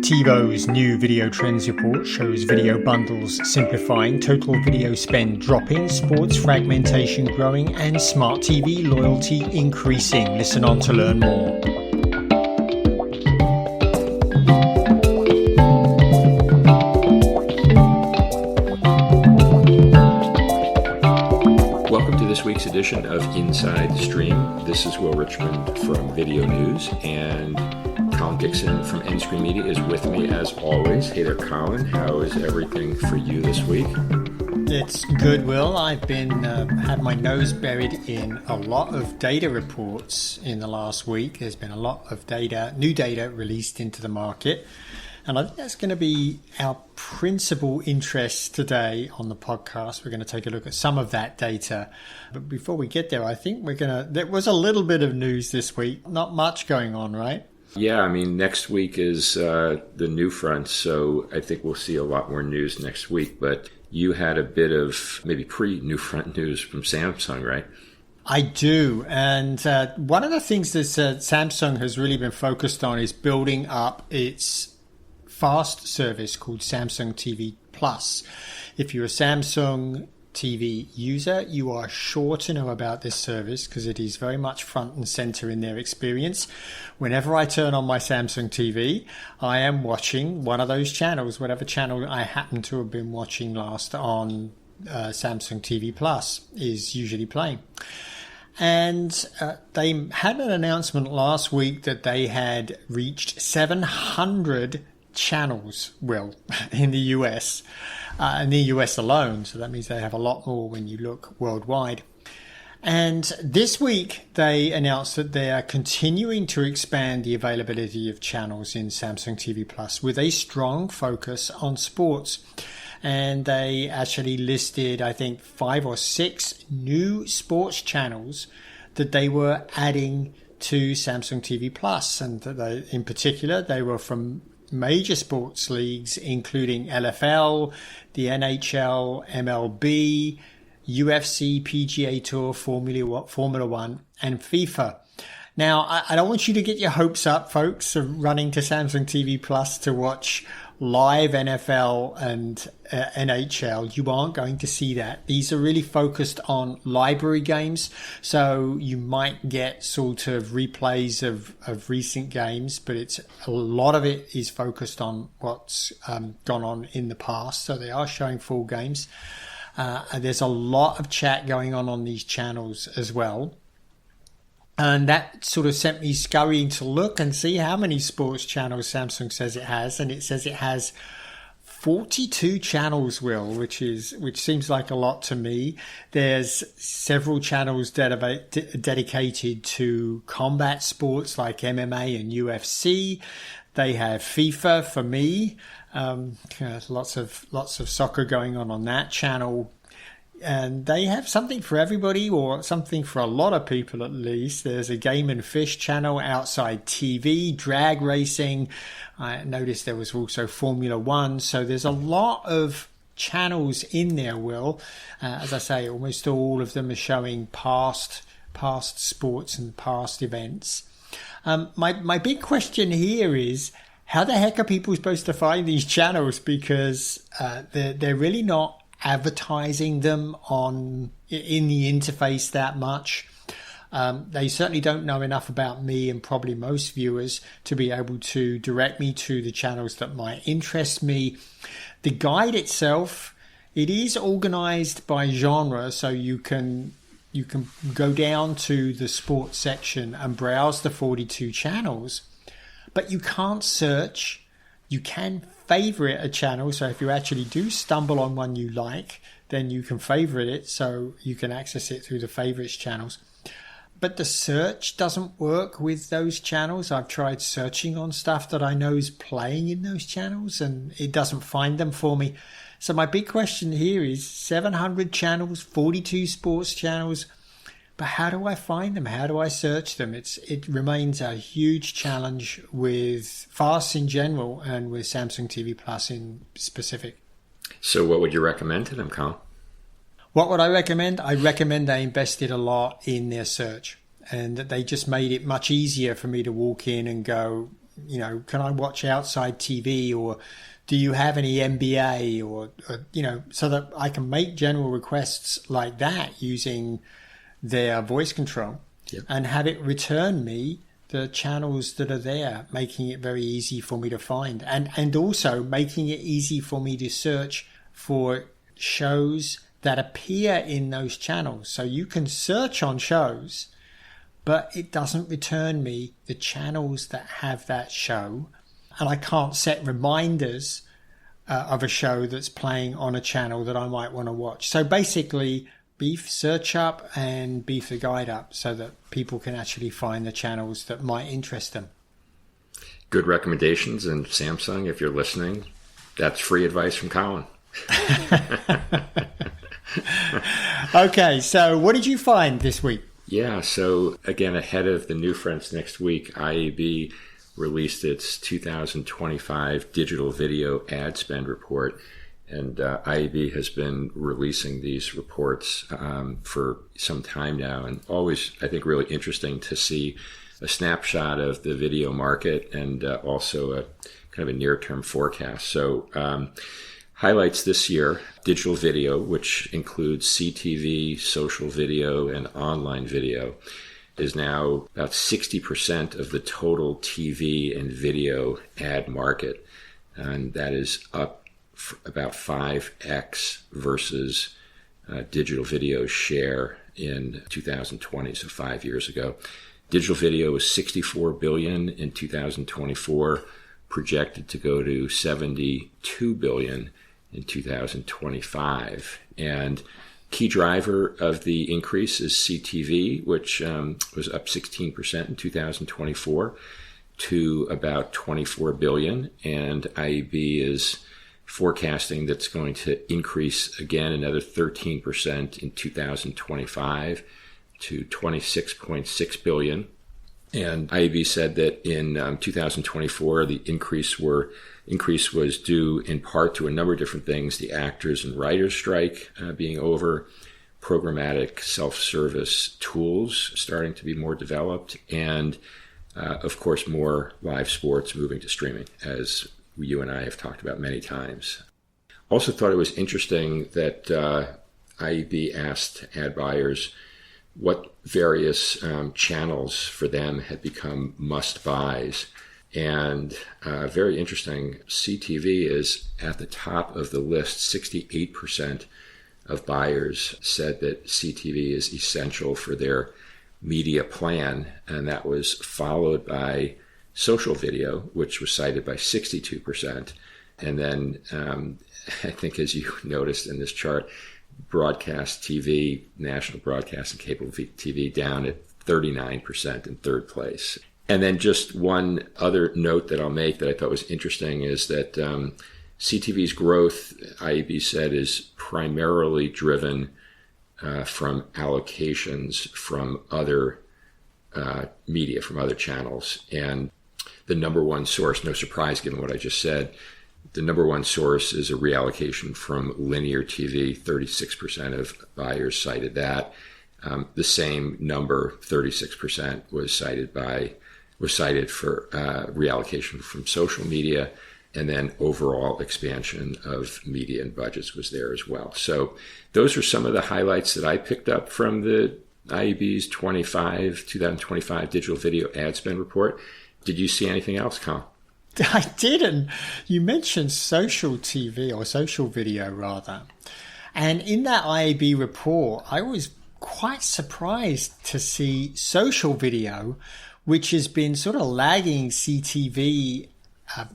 TiVo's new video trends report shows video bundles simplifying, total video spend dropping, sports fragmentation growing, and smart TV loyalty increasing. Listen on to learn more. Welcome to this week's edition of Inside the Stream. This is Will Richmond from Video News, and Colin Dixon from Endscreen Media is with me as always. Hey there, Colin. How is everything for you this week? It's good, Will. I've been had my nose buried in a lot of data reports in the last week. There's been a lot of new data released into the market. And I think that's going to be our principal interest today on the podcast. We're going to take a look at some of that data. But before we get there, I think there was a little bit of news this week. Not much going on, right? Yeah, I mean, next week is the new front, so I think we'll see a lot more news next week. But you had a bit of maybe pre-new front news from Samsung, right? I do. And one of the things that Samsung has really been focused on is building up its fast service called Samsung TV Plus. If you're a Samsung TV user, you are sure to know about this service because it is very much front and center in their experience. Whenever I turn on my Samsung TV, I am watching one of those channels, whatever channel I happen to have been watching last on Samsung TV Plus is usually playing. And they had an announcement last week that they had reached 700 channels, in the US. In the US alone, so that means they have a lot more when you look worldwide. And this week they announced that they are continuing to expand the availability of channels in Samsung TV Plus with a strong focus on sports. And they actually listed, I think, 5 or 6 new sports channels that they were adding to Samsung TV Plus. And that in particular, they were from major sports leagues, including LFL, the NHL, MLB, UFC, PGA Tour, Formula One, and FIFA. Now, I don't want you to get your hopes up, folks, of running to Samsung TV Plus to watch live NFL and NHL. You aren't going to see that. These are really focused on library games, so you might get sort of replays of recent games, but a lot of it is focused on what's gone on in the past, so they are showing full games. There's a lot of chat going on these channels as well. And that sort of sent me scurrying to look and see how many sports channels Samsung says it has. And it says it has 42 channels, which seems like a lot to me. There's several channels dedicated to combat sports like MMA and UFC. They have FIFA for me. Lots of soccer going on that channel. And they have something for everybody, or something for a lot of people at least. There's a game and fish channel, outside TV, drag racing. I noticed there was also Formula One. So there's a lot of channels in there, Will. As I say, almost all of them are showing past sports and past events. My big question here is, how the heck are people supposed to find these channels? Because they're really not advertising them in the interface that much. They certainly don't know enough about me and probably most viewers to be able to direct me to the channels that might interest me. The guide itself, it is organized by genre, so you can go down to the sports section and browse the 42 channels, but you can't search. You can favorite a channel, so if you actually do stumble on one you like, then you can favorite it, so you can access it through the favorites channels. But the search doesn't work with those channels. I've tried searching on stuff that I know is playing in those channels, and it doesn't find them for me. So my big question here is 700 channels, 42 sports channels, but how do I find them? How do I search them? It remains a huge challenge with FAST in general and with Samsung TV Plus in specific. So what would you recommend to them, Colin? What would I recommend? I recommend they invested a lot in their search, and that they just made it much easier for me to walk in and go, can I watch outside TV, or do you have any NBA, or so that I can make general requests like that using their voice control. Yep. And have it return me the channels that are there, making it very easy for me to find, and also making it easy for me to search for shows that appear in those channels. So you can search on shows, but it doesn't return me the channels that have that show. And I can't set reminders of a show that's playing on a channel that I might want to watch. So basically, beef search up and beef the guide up so that people can actually find the channels that might interest them. Good recommendations. And Samsung, if you're listening, that's free advice from Colin. Okay, so what did you find this week? Yeah, so again, ahead of the New Friends next week, IAB released its 2025 digital video ad spend report. And IAB has been releasing these reports for some time now, and always, I think, really interesting to see a snapshot of the video market and also a kind of a near-term forecast. So highlights this year, digital video, which includes CTV, social video, and online video, is now about 60% of the total TV and video ad market. And that is up about 5x versus digital video share in 2020, so 5 years ago. Digital video was $64 billion in 2024, projected to go to $72 billion in 2025. And key driver of the increase is CTV, which was up 16% in 2024 to about $24 billion. And IAB is forecasting that's going to increase again another 13% in 2025 to $26.6 billion. And IAB said that in 2024, the increase was due in part to a number of different things: the actors and writers strike being over, programmatic self-service tools starting to be more developed, and of course more live sports moving to streaming, as you and I have talked about many times. Also thought it was interesting that IAB asked ad buyers what various channels for them had become must-buys. And very interesting, CTV is at the top of the list. 68% of buyers said that CTV is essential for their media plan, and that was followed by social video, which was cited by 62%. And then I think, as you noticed in this chart, broadcast TV, national broadcast and cable TV down at 39% in third place. And then just one other note that I'll make that I thought was interesting is that CTV's growth, IAB said, is primarily driven from allocations from other media, from other channels. And the number one source, no surprise given what I just said, the number one source is a reallocation from linear TV. 36% of buyers cited that. The same number, 36%, was cited for reallocation from social media, and then overall expansion of media and budgets was there as well. So those are some of the highlights that I picked up from the IAB's 2025 digital video ad spend report. Did you see anything else, Colin? I didn't. You mentioned social TV, or social video rather. And in that IAB report, I was quite surprised to see social video, which has been sort of lagging CTV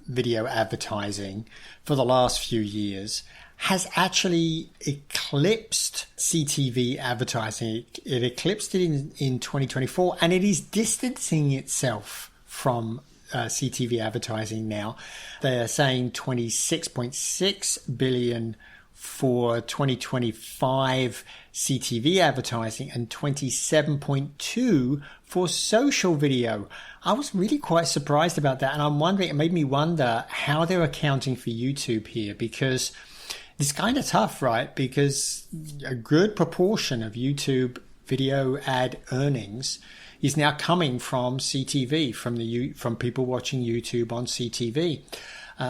video advertising for the last few years, has actually eclipsed CTV advertising. It eclipsed it in 2024, and it is distancing itself from CTV advertising now. They are saying 26.6 billion for 2025 CTV advertising and 27.2 for social video. I was really quite surprised about that, and I'm wondering, it made me wonder how they're accounting for YouTube here, because it's kind of tough, right? Because a good proportion of YouTube video ad earnings is now coming from CTV, from people watching YouTube on CTV.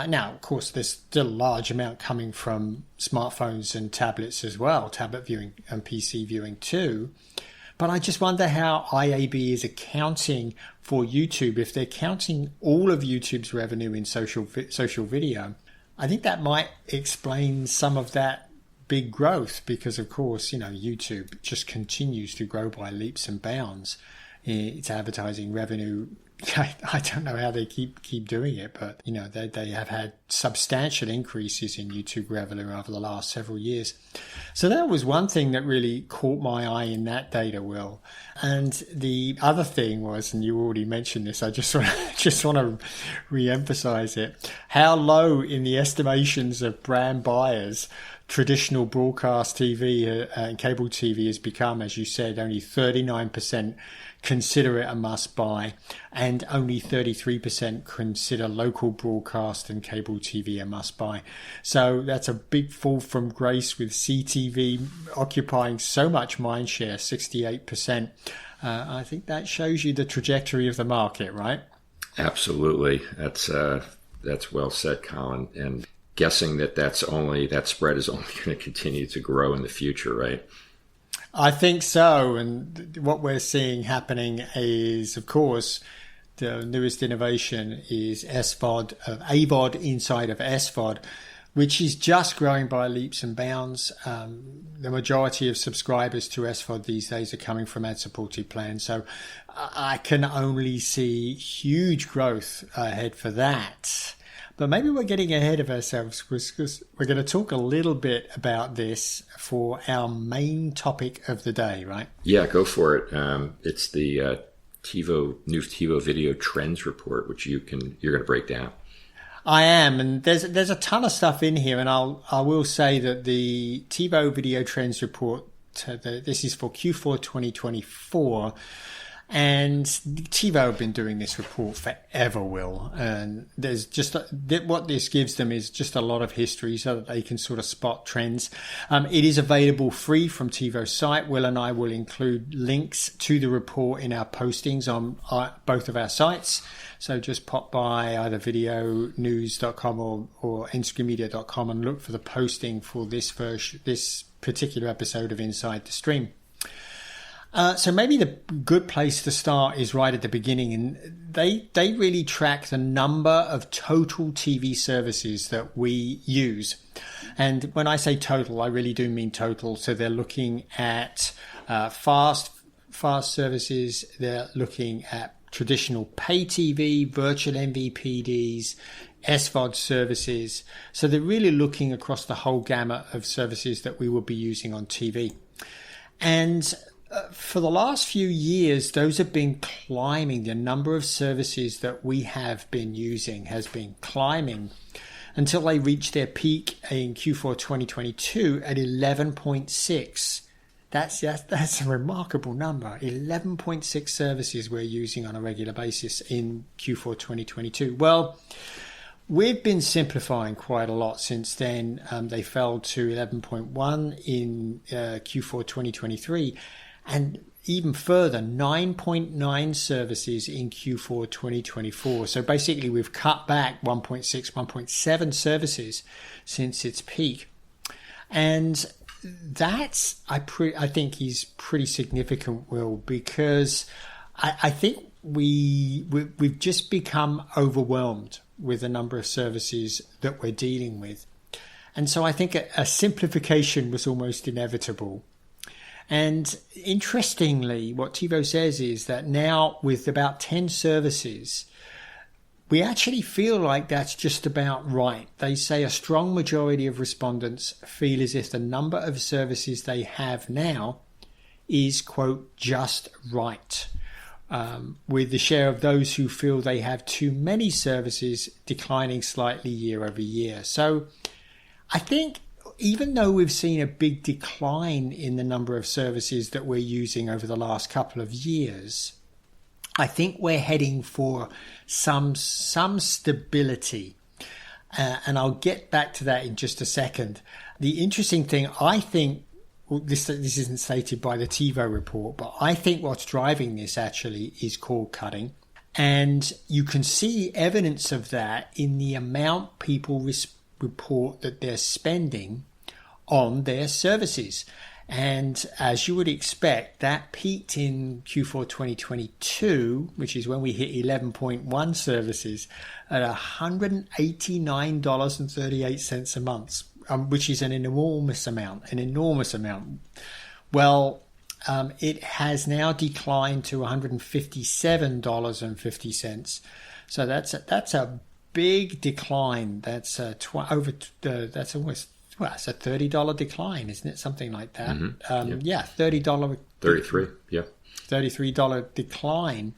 Now, of course, there's still a large amount coming from smartphones and tablets as well, tablet viewing and PC viewing too. But I just wonder how IAB is accounting for YouTube. If they're counting all of YouTube's revenue in social video, I think that might explain some of that big growth, because, of course, YouTube just continues to grow by leaps and bounds. Its advertising revenue, I don't know how they keep doing it, but they have had substantial increases in YouTube revenue over the last several years. So that was one thing that really caught my eye in that data, Will. And the other thing was, and you already mentioned this, I just want to re-emphasize it, how low in the estimations of brand buyers traditional broadcast TV and cable TV has become. As you said, only 39% consider it a must-buy, and only 33% consider local broadcast and cable TV a must-buy. So that's a big fall from grace, with CTV occupying so much mindshare, 68%. I think that shows you the trajectory of the market, right? Absolutely. That's well said, Colin. And guessing that spread is only going to continue to grow in the future, right? I think so. And what we're seeing happening is, of course, the newest innovation is AVOD inside of SVOD, which is just growing by leaps and bounds. The majority of subscribers to SVOD these days are coming from ad-supported plans. So I can only see huge growth ahead for that. But maybe we're getting ahead of ourselves, because we're going to talk a little bit about this for our main topic of the day, right? Yeah, go for it. It's the new TiVo video trends report, which you're going to break down. I am, and there's a ton of stuff in here, and I will say that the TiVo video trends report, this is for Q4 2024. And TiVo have been doing this report forever, Will. And there's just what this gives them is just a lot of history, so that they can sort of spot trends. It is available free from TiVo's site. Will and I will include links to the report in our postings on both of our sites. So just pop by either videonews.com or nscreenmedia.com and look for the posting for this particular episode of Inside the Stream. So maybe the good place to start is right at the beginning, and they really track the number of total TV services that we use. And when I say total, I really do mean total. So they're looking at fast services. They're looking at traditional pay TV, virtual MVPDs, SVOD services. So they're really looking across the whole gamut of services that we will be using on TV. And for the last few years, those have been climbing. The number of services that we have been using has been climbing until they reached their peak in Q4 2022 at 11.6. That's a remarkable number. 11.6 services we're using on a regular basis in Q4 2022. Well, we've been simplifying quite a lot since then. They fell to 11.1 in Q4 2023. And even further, 9.9 services in Q4 2024. So basically, we've cut back 1.6, 1.7 services since its peak. And that's, I think, is pretty significant, Will, because I think we've just become overwhelmed with the number of services that we're dealing with. And so I think a simplification was almost inevitable. And interestingly, what TiVo says is that now with about 10 services, we actually feel like that's just about right. They say a strong majority of respondents feel as if the number of services they have now is, quote, just right, with the share of those who feel they have too many services declining slightly year over year. So I think, even though we've seen a big decline in the number of services that we're using over the last couple of years, I think we're heading for some stability. And I'll get back to that in just a second. The interesting thing, I think, well, this isn't stated by the TiVo report, but I think what's driving this actually is cord cutting. And you can see evidence of that in the amount people report that they're spending on their services. And as you would expect, that peaked in Q4 2022, which is when we hit 11.1 services, at $189.38 a month, which is an enormous amount. Well, it has now declined to $157.50. So that's a big decline. That's that's almost, well, it's a $30 decline, isn't it? Something like that. Mm-hmm. Yeah, $30. 33. Yeah. $33 decline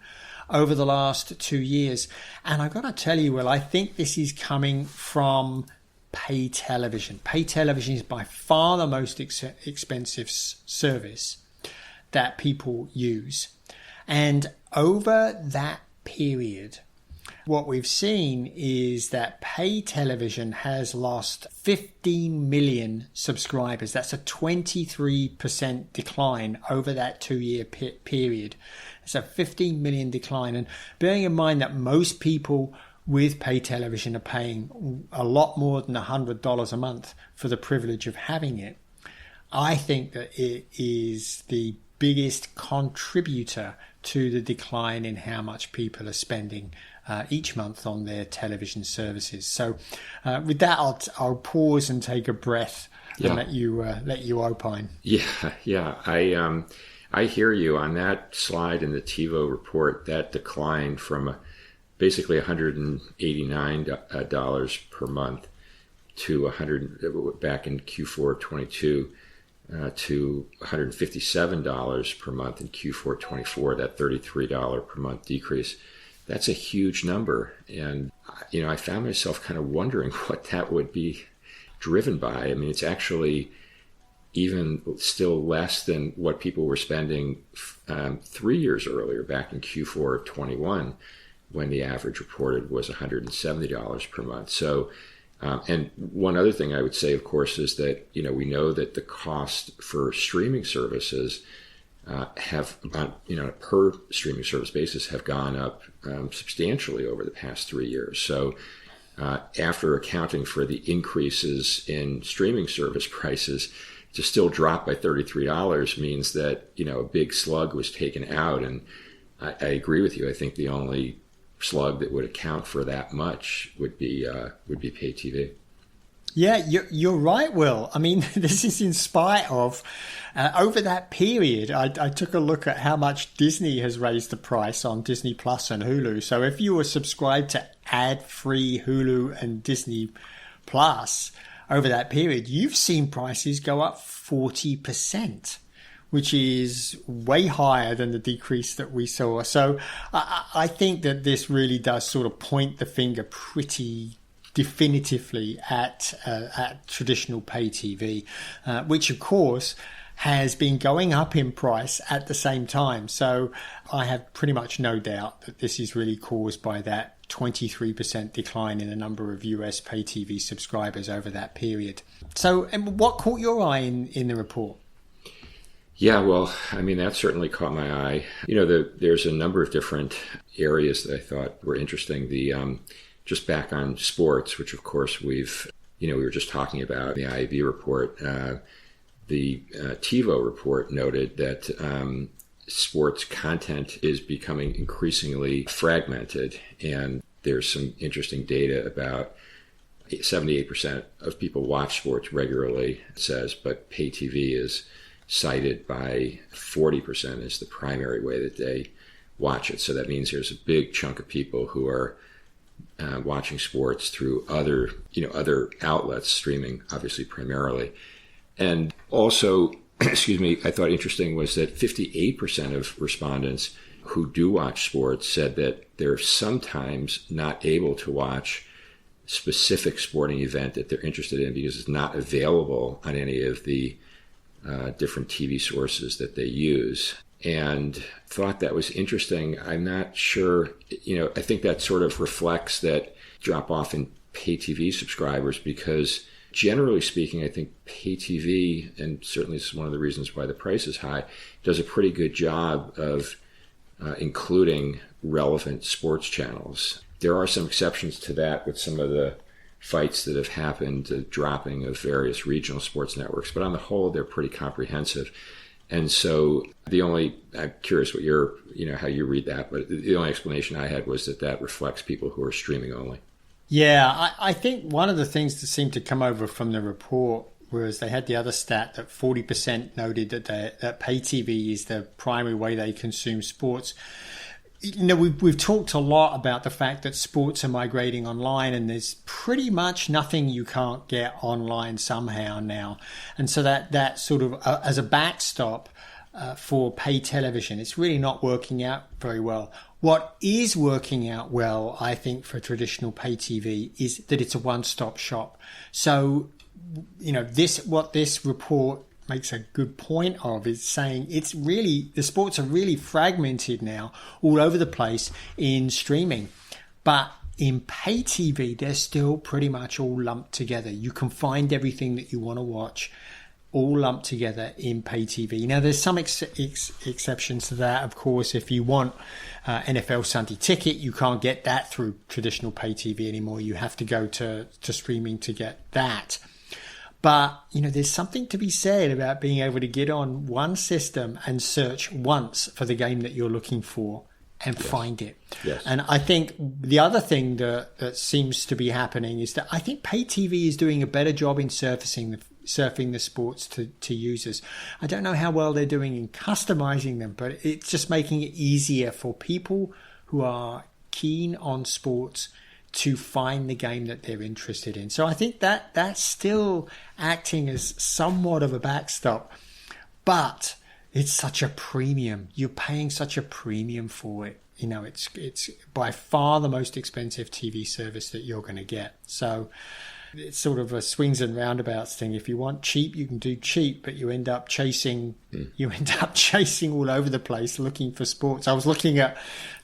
over the last 2 years. And I've got to tell you, Will, I think this is coming from pay television. Pay television is by far the most expensive service that people use. And over that period, what we've seen is that pay television has lost 15 million subscribers. That's a 23% decline over that 2-year period. It's a 15 million decline. And bearing in mind that most people with pay television are paying a lot more than $100 a month for the privilege of having it, I think that it is the biggest contributor to the decline in how much people are spending each month on their television services. So with that, I'll pause and take a breath and let you opine. Yeah. I hear you on that slide in the TiVo report. That decline from basically $189 per month to back in Q4 22 to $157 per month in Q4 24. That $33 per month decrease. That's a huge number. And, I found myself kind of wondering what that would be driven by. I mean, it's actually even still less than what people were spending 3 years earlier, back in Q4 of 21, when the average reported was $170 per month. So, and one other thing I would say, of course, is that, we know that the cost for streaming services have, per streaming service basis, have gone up substantially over the past 3 years. So after accounting for the increases in streaming service prices, to still drop by $33 means that, a big slug was taken out. And I agree with you. I think the only slug that would account for that much would be pay TV. Yeah, you're right, Will. I mean, this is in spite of, over that period, I took a look at how much Disney has raised the price on Disney Plus and Hulu. So if you were subscribed to ad-free Hulu and Disney Plus over that period, you've seen prices go up 40%, which is way higher than the decrease that we saw. So I think that this really does sort of point the finger pretty definitively at traditional pay TV, which of course has been going up in price at the same time. So I have pretty much no doubt that this is really caused by that 23% decline in the number of US pay TV subscribers over that period. So what caught your eye in the report? Yeah, well, I mean, that certainly caught my eye. There's a number of different areas that I thought were interesting. Just back on sports, which of course we were just talking about the IAB report. The TiVo report noted that sports content is becoming increasingly fragmented, and there's some interesting data about 78% of people watch sports regularly, it says, but pay TV is cited by 40% as the primary way that they watch it. So that means there's a big chunk of people who are watching sports through other outlets, streaming obviously primarily. And also, I thought interesting was that 58% of respondents who do watch sports said that they're sometimes not able to watch specific sporting event that they're interested in because it's not available on any of the different TV sources that they use. And thought that was interesting. I'm not sure, I think that sort of reflects that drop off in pay TV subscribers because Generally speaking, I think pay TV, and certainly this is one of the reasons why the price is high, does a pretty good job of including relevant sports channels. There are some exceptions to that with some of the fights that have happened, the dropping of various regional sports networks, but on the whole, they're pretty comprehensive. And so I'm curious what how you read that, but the only explanation I had was that reflects people who are streaming only. Yeah, I think one of the things that seemed to come over from the report was they had the other stat that 40% noted that pay TV is the primary way they consume sports. We've talked a lot about the fact that sports are migrating online, and there's pretty much nothing you can't get online somehow now. And so that sort of as a backstop for pay television, it's really not working out very well. What is working out well, I think, for traditional pay TV is that it's a one-stop shop. So, what this report makes a good point of is saying the sports are really fragmented now all over the place in streaming. But in pay TV, they're still pretty much all lumped together. You can find everything that you want to watch all lumped together in pay TV. Now, there's some exceptions to that. Of course, if you want NFL Sunday Ticket, you can't get that through traditional pay TV anymore. You have to go to streaming to get that. But, there's something to be said about being able to get on one system and search once for the game that you're looking for and find it. Yes. And I think the other thing that seems to be happening is that I think pay TV is doing a better job in surfing the sports to users. I don't know how well they're doing in customizing them, but it's just making it easier for people who are keen on sports to find the game that they're interested in. So I think that's still acting as somewhat of a backstop, but it's such a premium. You're paying such a premium for it. It's by far the most expensive TV service that you're going to get. So it's sort of a swings and roundabouts thing. If you want cheap, you can do cheap, but you end up chasing all over the place looking for sports. I was looking at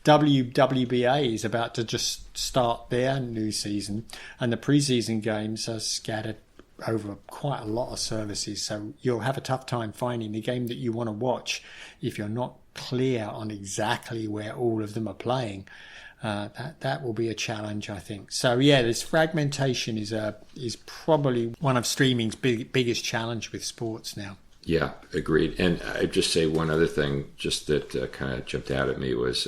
WWBA is about to just start their new season, and the preseason games are scattered over quite a lot of services. So you'll have a tough time finding the game that you want to watch if you're not clear on exactly where all of them are playing. That will be a challenge, I think. So yeah, this fragmentation is probably one of streaming's biggest challenge with sports now. Yeah, agreed. And I'd just say one other thing, just that kind of jumped out at me was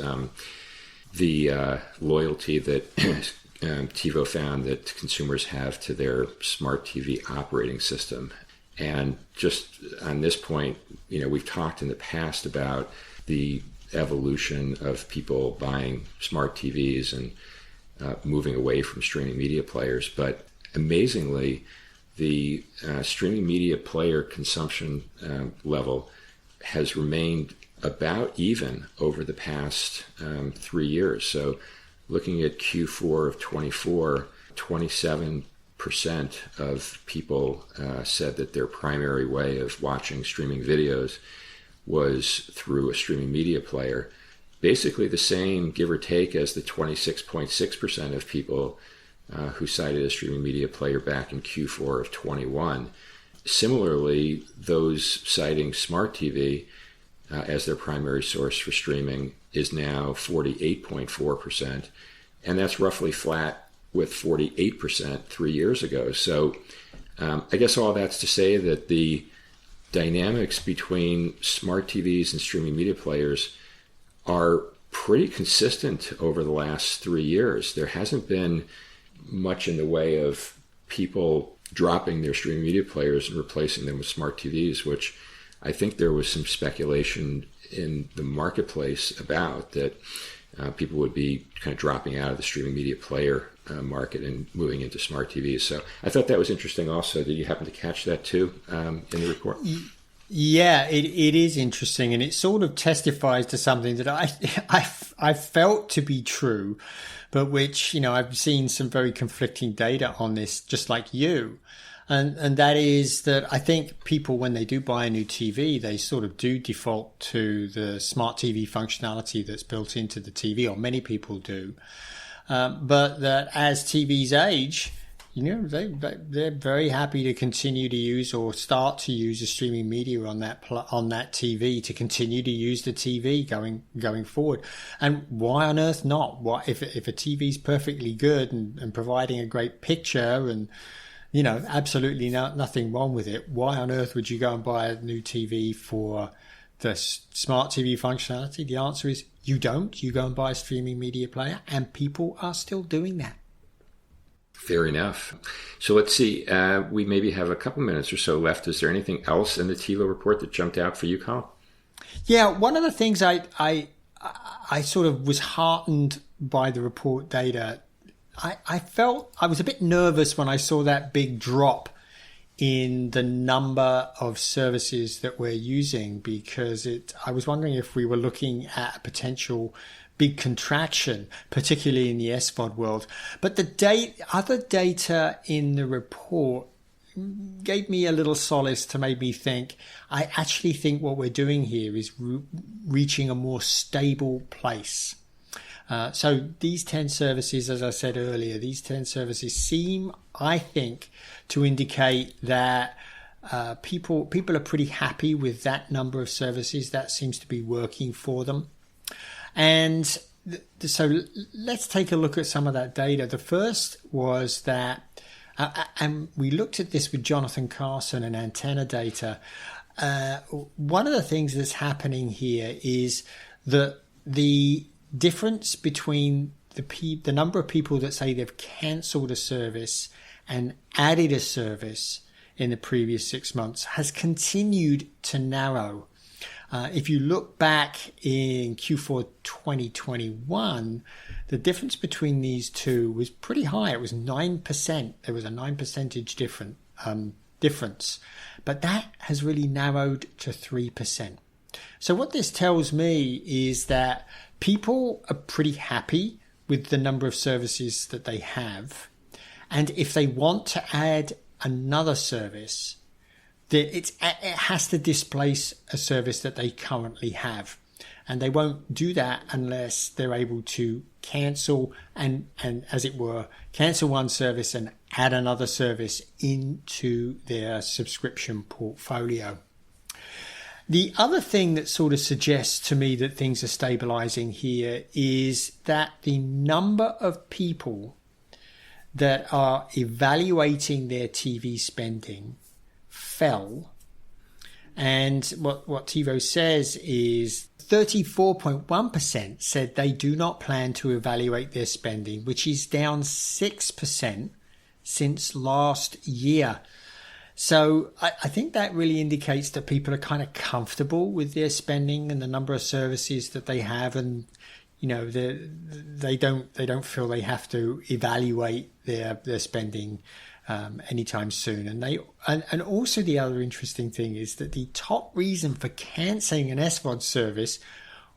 the loyalty that TiVo found that consumers have to their smart TV operating system. And just on this point, we've talked in the past about the evolution of people buying smart TVs and moving away from streaming media players. But amazingly, the streaming media player consumption level has remained about even over the past 3 years. So looking at Q4 of 24, 27% of people said that their primary way of watching streaming videos was through a streaming media player. Basically the same, give or take, as the 26.6% of people who cited a streaming media player back in Q4 of 21. Similarly, those citing smart TV as their primary source for streaming is now 48.4%, and that's roughly flat with 48% 3 years ago. So I guess all that's to say that the dynamics between smart TVs and streaming media players are pretty consistent over the last 3 years. There hasn't been much in the way of people dropping their streaming media players and replacing them with smart TVs, which I think there was some speculation in the marketplace about that people would be kind of dropping out of the streaming media player market and moving into smart TVs. So I thought that was interesting also. Did you happen to catch that too in the report? Yeah, it is interesting, and it sort of testifies to something that I felt to be true, but which, I've seen some very conflicting data on this, just like you. And that is that I think people, when they do buy a new TV, they sort of do default to the smart TV functionality that's built into the TV, or many people do. But that as TVs age, they're very happy to continue to use or start to use the streaming media on that TV, to continue to use the TV going forward. And why on earth not? What if a TV is perfectly good and providing a great picture and absolutely nothing wrong with it? Why on earth would you go and buy a new TV for the smart TV functionality? The answer is you don't. You go and buy a streaming media player, and people are still doing that. Fair enough. So let's see. We maybe have a couple minutes or so left. Is there anything else in the TiVo report that jumped out for you, Colin? Yeah, one of the things I sort of was heartened by the report data. I felt I was a bit nervous when I saw that big drop in the number of services that we're using, because I was wondering if we were looking at a potential big contraction, particularly in the SVOD world. But the other data in the report gave me a little solace to make me think, I actually think what we're doing here is reaching a more stable place. So these 10 services, as I said earlier, these 10 services seem, I think, to indicate that people are pretty happy with that number of services. That seems to be working for them. And so let's take a look at some of that data. The first was that, and we looked at this with Jonathan Carson and antenna data. One of the things that's happening here is that the difference between the number of people that say they've cancelled a service and added a service in the previous 6 months has continued to narrow. If you look back in Q4 2021, the difference between these two was pretty high. It was 9%. There was a 9% difference. But that has really narrowed to 3%. So what this tells me is that people are pretty happy with the number of services that they have. And if they want to add another service, it has to displace a service that they currently have. And they won't do that unless they're able to cancel and as it were, cancel one service and add another service into their subscription portfolio. The other thing that sort of suggests to me that things are stabilizing here is that the number of people that are evaluating their TV spending fell. And what TiVo says is 34.1% said they do not plan to evaluate their spending, which is down 6% since last year. So I think that really indicates that people are kind of comfortable with their spending and the number of services that they have, and they don't feel they have to evaluate their spending anytime soon. And also the other interesting thing is that the top reason for cancelling an SVOD service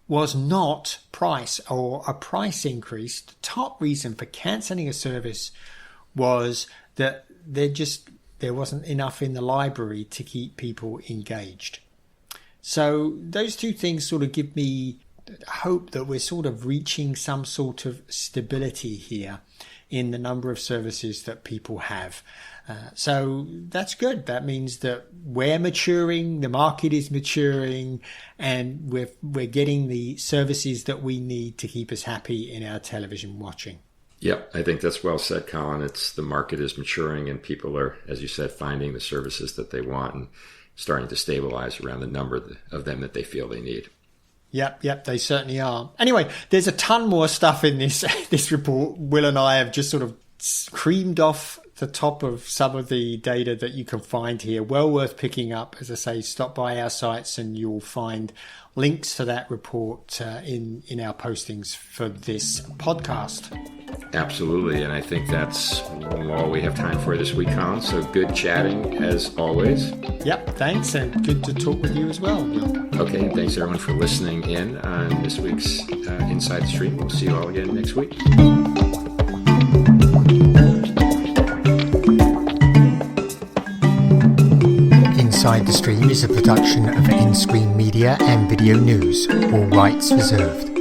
was not price or a price increase. The top reason for cancelling a service was that there wasn't enough in the library to keep people engaged. So those two things sort of give me hope that we're sort of reaching some sort of stability here in the number of services that people have. So that's good. That means that we're maturing, the market is maturing, and we're getting the services that we need to keep us happy in our television watching. Yep, I think that's well said, Colin. It's the market is maturing and people are, as you said, finding the services that they want and starting to stabilize around the number of them that they feel they need. Yep, they certainly are. Anyway, there's a ton more stuff in this report. Will and I have just sort of creamed off the top of some of the data that you can find here. Well worth picking up. As I say, stop by our sites and you'll find links to that report in our postings for this podcast. Absolutely, and I think that's all we have time for this week, Colin. So good chatting as always. Yep, thanks, and good to talk with you as well. Okay, and thanks everyone for listening in on this week's Inside the Stream. We'll see you all again next week. Inside the Stream is a production of In-Screen Media and Video News, all rights reserved.